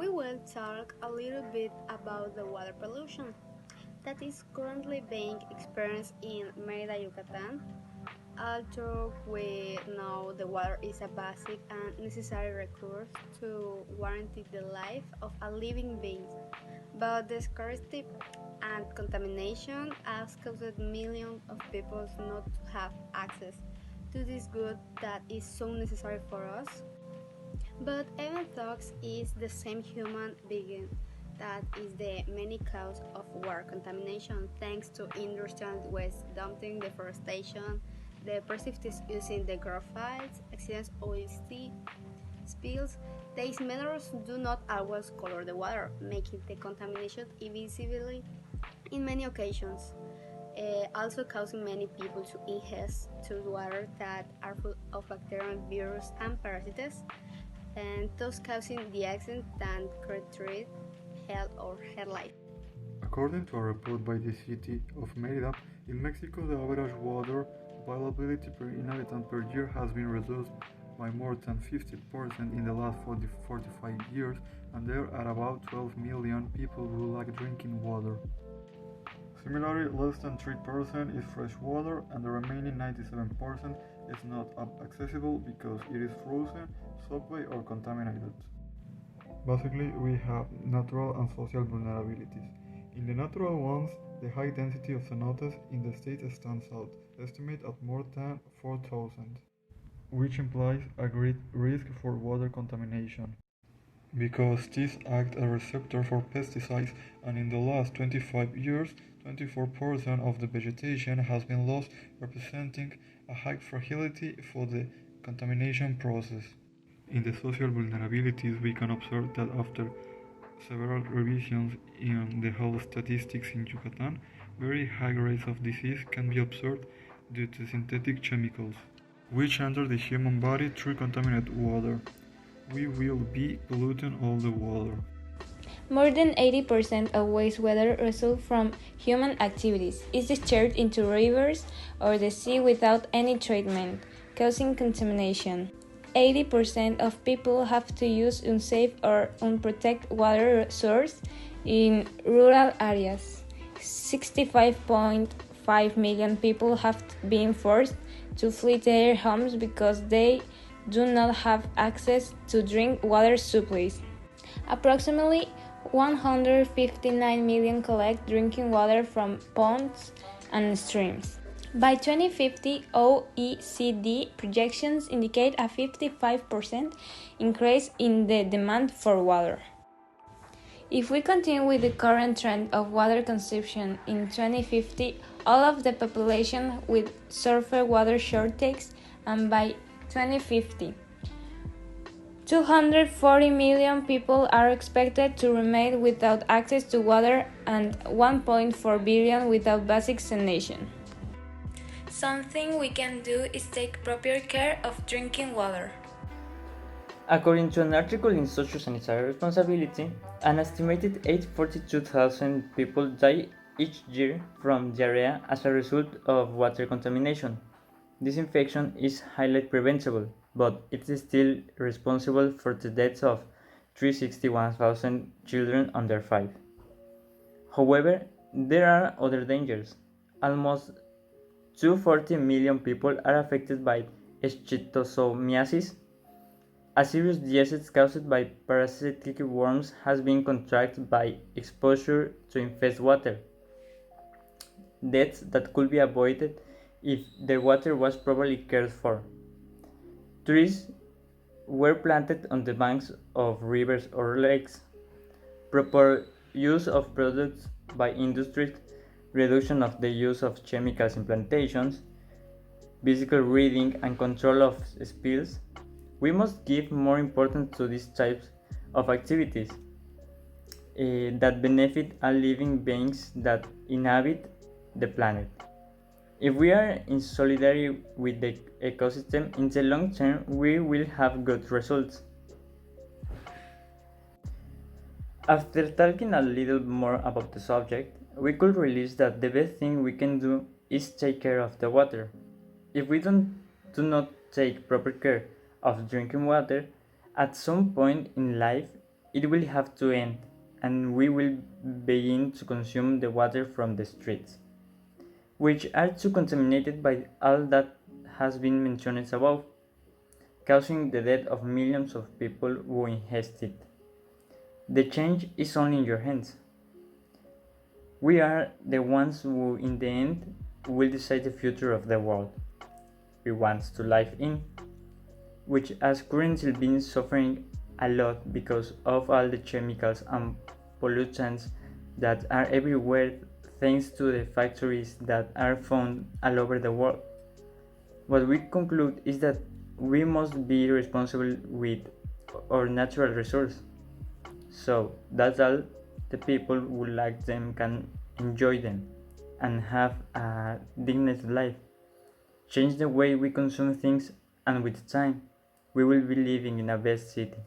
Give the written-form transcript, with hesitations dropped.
we will talk a little bit about the water pollution that is currently being experienced in Mérida, Yucatan. Although we know the water is a basic and necessary resource to guarantee the life of a living being, but the scarcity and contamination has caused millions of people not to have access to this good that is so necessary for us. But even though is the same human being that is the main cause of water contamination thanks to industrial waste dumping, deforestation, the persistence using the graphite, accidents, oil spills. These methods do not always color the water, making the contamination invisible in many occasions, also causing many people to ingest to water that are full of bacterial, virus, and parasites, and thus causing the accident that could threaten health or her life. According to a report by the city of Mérida, in Mexico the average water availability per inhabitant per year has been reduced by more than 50% in the last 45 years, and there are about 12 million people who lack drinking water. Similarly, less than 3% is fresh water, and the remaining 97% is not accessible because it is frozen, subway, or contaminated. Basically, we have natural and social vulnerabilities. In the natural ones, the high density of cenotes in the state stands out, estimated at more than 4,000, which implies a great risk for water contamination, because these act as receptors for pesticides, and in the last 25 years, 24% of the vegetation has been lost, representing a high fragility for the contamination process. In the social vulnerabilities, we can observe that after several revisions in the health statistics in Yucatan, very high rates of disease can be observed due to synthetic chemicals, which enter the human body through contaminated water. We will be polluting all the water. More than 80% of wastewater results from human activities, is discharged into rivers or the sea without any treatment, causing contamination. 80% of people have to use unsafe or unprotected water sources in rural areas. 65.5 million people have been forced to flee their homes because they do not have access to drink water supplies. Approximately 159 million collect drinking water from ponds and streams. By 2050, OECD projections indicate a 55% increase in the demand for water. If we continue with the current trend of water consumption in 2050, all of the population will suffer water shortages, and by 2050, 240 million people are expected to remain without access to water and 1.4 billion without basic sanitation. Something we can do is take proper care of drinking water. According to an article in Social Sanitary Responsibility, an estimated 842,000 people die each year from diarrhea as a result of water contamination. This infection is highly preventable, but it is still responsible for the deaths of 361,000 children under 5. However, there are other dangers. Almost 240 million people are affected by schistosomiasis. A serious disease caused by parasitic worms has been contracted by exposure to infested water. Deaths that could be avoided if the water was properly cared for. Trees were planted on the banks of rivers or lakes. Proper use of products by industries, reduction of the use of chemicals in plantations, physical reading and control of spills. We must give more importance to these types of activities that benefit all living beings that inhabit the planet. If we are in solidarity with the ecosystem, in the long term we will have good results. After talking a little more about the subject, we could realize that the best thing we can do is take care of the water. If we do not take proper care of drinking water, at some point in life it will have to end, and we will begin to consume the water from the streets, which are too contaminated by all that has been mentioned above, causing the death of millions of people who ingest it. The change is only in your hands. We are the ones who, in the end, will decide the future of the world we want to live in, which has currently been suffering a lot because of all the chemicals and pollutants that are everywhere thanks to the factories that are found all over the world. What we conclude is that we must be responsible with our natural resources. So that's all the people who like them can enjoy them and have a dignified life. Change the way we consume things, and with time we will be living in a best city.